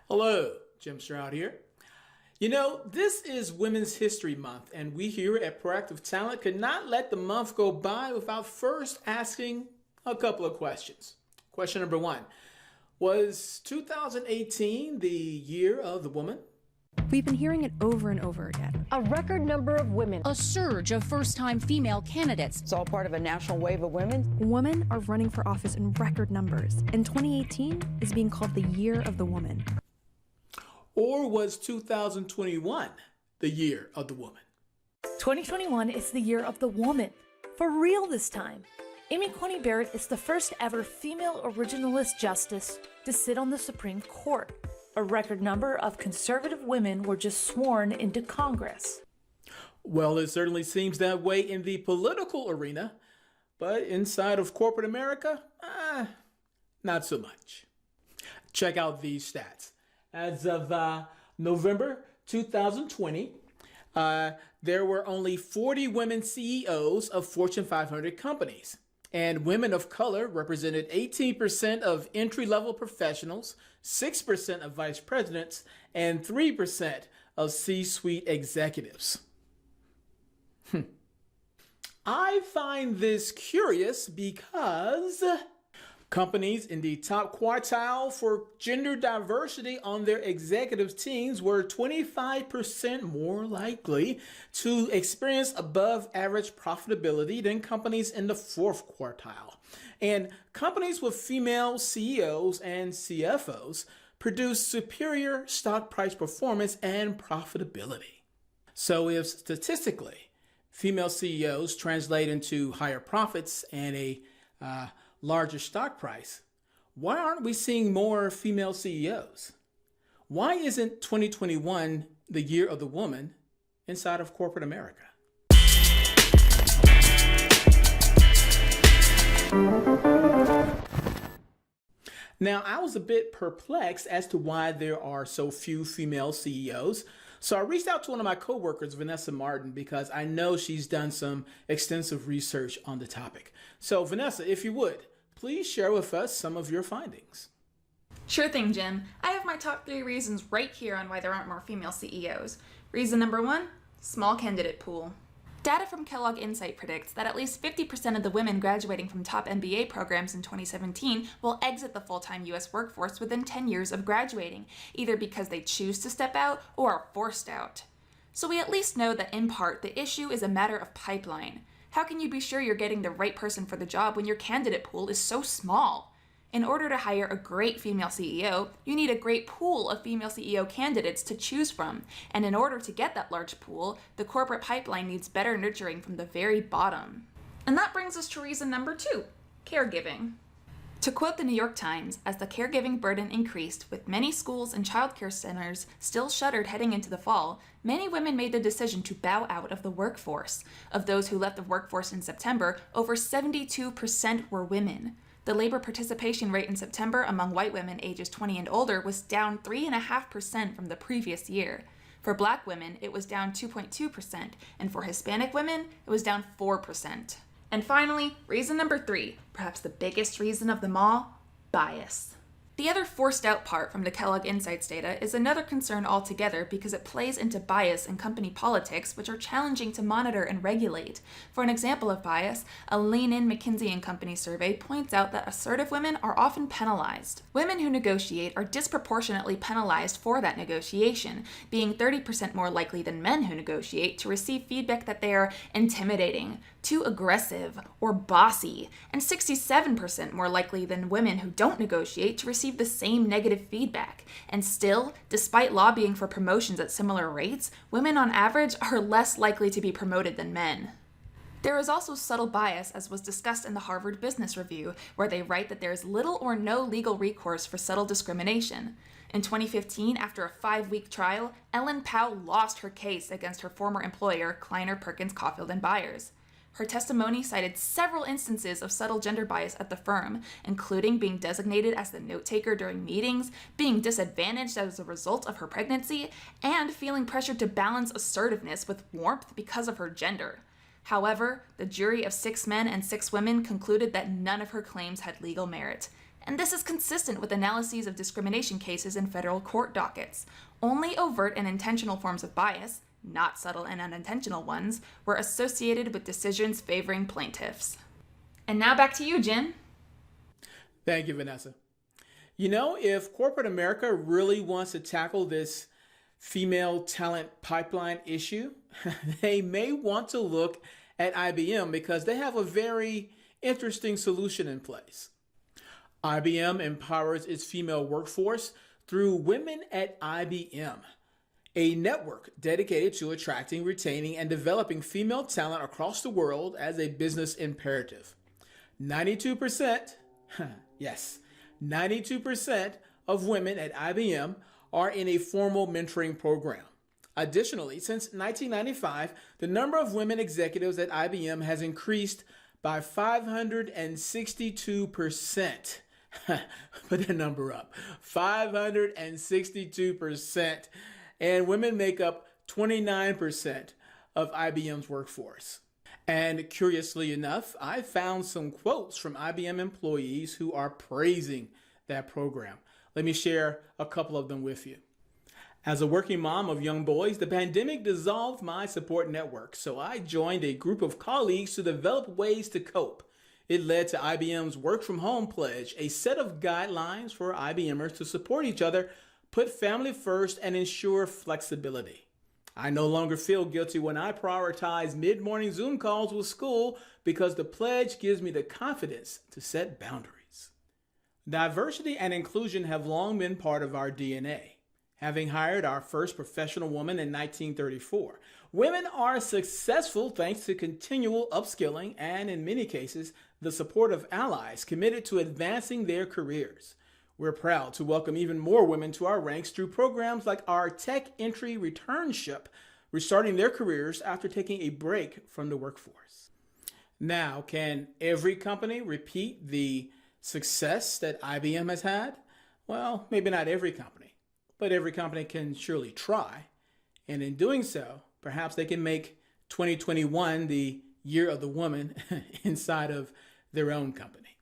Hello, Jim Stroud here. You know, this is Women's History Month, and we here at Proactive Talent could not let the month go by without first asking a couple of questions. Question number one, was 2018 the year of the woman? We've been hearing it over and over again. A record number of women. A surge of first-time female candidates. It's all part of a national wave of women. Women are running for office in record numbers, and 2018 is being called the year of the woman. Or was 2021 the year of the woman? 2021 is the year of the woman. For real this time. Amy Coney Barrett is the first ever female originalist justice to sit on the Supreme Court. A record number of conservative women were just sworn into Congress. Well, it certainly seems that way in the political arena, but inside of corporate America, not so much. Check out these stats. As of November 2020, there were only 40 women CEOs of Fortune 500 companies. And women of color represented 18% of entry-level professionals, 6% of vice presidents, and 3% of C-suite executives. I find this curious because companies in the top quartile for gender diversity on their executive teams were 25% more likely to experience above average profitability than companies in the fourth quartile. And companies with female CEOs and CFOs produce superior stock price performance and profitability. So if statistically female CEOs translate into higher profits and a larger stock price, why aren't we seeing more female CEOs? Why isn't 2021 the year of the woman inside of corporate America? Now, I was a bit perplexed as to why there are so few female CEOs. So I reached out to one of my coworkers, Vanessa Martin, because I know she's done some extensive research on the topic. So Vanessa, if you would, please share with us some of your findings. Sure thing, Jim. I have my top 3 reasons right here on why there aren't more female CEOs. Reason number 1, small candidate pool. Data from Kellogg Insight predicts that at least 50% of the women graduating from top MBA programs in 2017 will exit the full-time U.S. workforce within 10 years of graduating, either because they choose to step out or are forced out. So we at least know that in part the issue is a matter of pipeline. How can you be sure you're getting the right person for the job when your candidate pool is so small? In order to hire a great female CEO, you need a great pool of female CEO candidates to choose from. And in order to get that large pool, the corporate pipeline needs better nurturing from the very bottom. And that brings us to reason number 2, caregiving. To quote the New York Times, as the caregiving burden increased, with many schools and childcare centers still shuttered heading into the fall, many women made the decision to bow out of the workforce. Of those who left the workforce in September, over 72% were women. The labor participation rate in September among white women ages 20 and older was down 3.5% from the previous year. For Black women, it was down 2.2%, and for Hispanic women, it was down 4%. And finally, reason number 3, perhaps the biggest reason of them all, bias. The other forced out part from the Kellogg Insights data is another concern altogether because it plays into bias in company politics, which are challenging to monitor and regulate. For an example of bias, a Lean-In McKinsey & Company survey points out that assertive women are often penalized. Women who negotiate are disproportionately penalized for that negotiation, being 30% more likely than men who negotiate to receive feedback that they are intimidating, too aggressive, or bossy, and 67% more likely than women who don't negotiate to receive the same negative feedback. And still, despite lobbying for promotions at similar rates, women on average are less likely to be promoted than men. There is also subtle bias, as was discussed in the Harvard Business Review, where they write that there is little or no legal recourse for subtle discrimination. In 2015, after a 5-week trial, Ellen Pao lost her case against her former employer, Kleiner Perkins Caulfield and Byers. Her testimony cited several instances of subtle gender bias at the firm, including being designated as the note-taker during meetings, being disadvantaged as a result of her pregnancy, and feeling pressured to balance assertiveness with warmth because of her gender. However, the jury of 6 men and 6 women concluded that none of her claims had legal merit. And this is consistent with analyses of discrimination cases in federal court dockets. Only overt and intentional forms of bias, not subtle and unintentional ones, were associated with decisions favoring plaintiffs. And now back to you, Jen. Thank you, Vanessa. You know, if corporate America really wants to tackle this female talent pipeline issue, they may want to look at IBM because they have a very interesting solution in place. IBM empowers its female workforce through Women at IBM, a network dedicated to attracting, retaining, and developing female talent across the world as a business imperative. 92%, yes, 92% of women at IBM are in a formal mentoring program. Additionally, since 1995, the number of women executives at IBM has increased by 562%. Put that number up, 562%. And women make up 29% of IBM's workforce. And curiously enough, I found some quotes from IBM employees who are praising that program. Let me share a couple of them with you. As a working mom of young boys, the pandemic dissolved my support network, so I joined a group of colleagues to develop ways to cope. It led to IBM's Work From Home Pledge, a set of guidelines for IBMers to support each other, put family first, and ensure flexibility. I no longer feel guilty when I prioritize mid-morning Zoom calls with school because the pledge gives me the confidence to set boundaries. Diversity and inclusion have long been part of our DNA. Having hired our first professional woman in 1934, women are successful thanks to continual upskilling and, in many cases, the support of allies committed to advancing their careers. We're proud to welcome even more women to our ranks through programs like our Tech Entry Returnship, restarting their careers after taking a break from the workforce. Now, can every company repeat the success that IBM has had? Well, maybe not every company, but every company can surely try. And in doing so, perhaps they can make 2021 the year of the woman inside of their own company.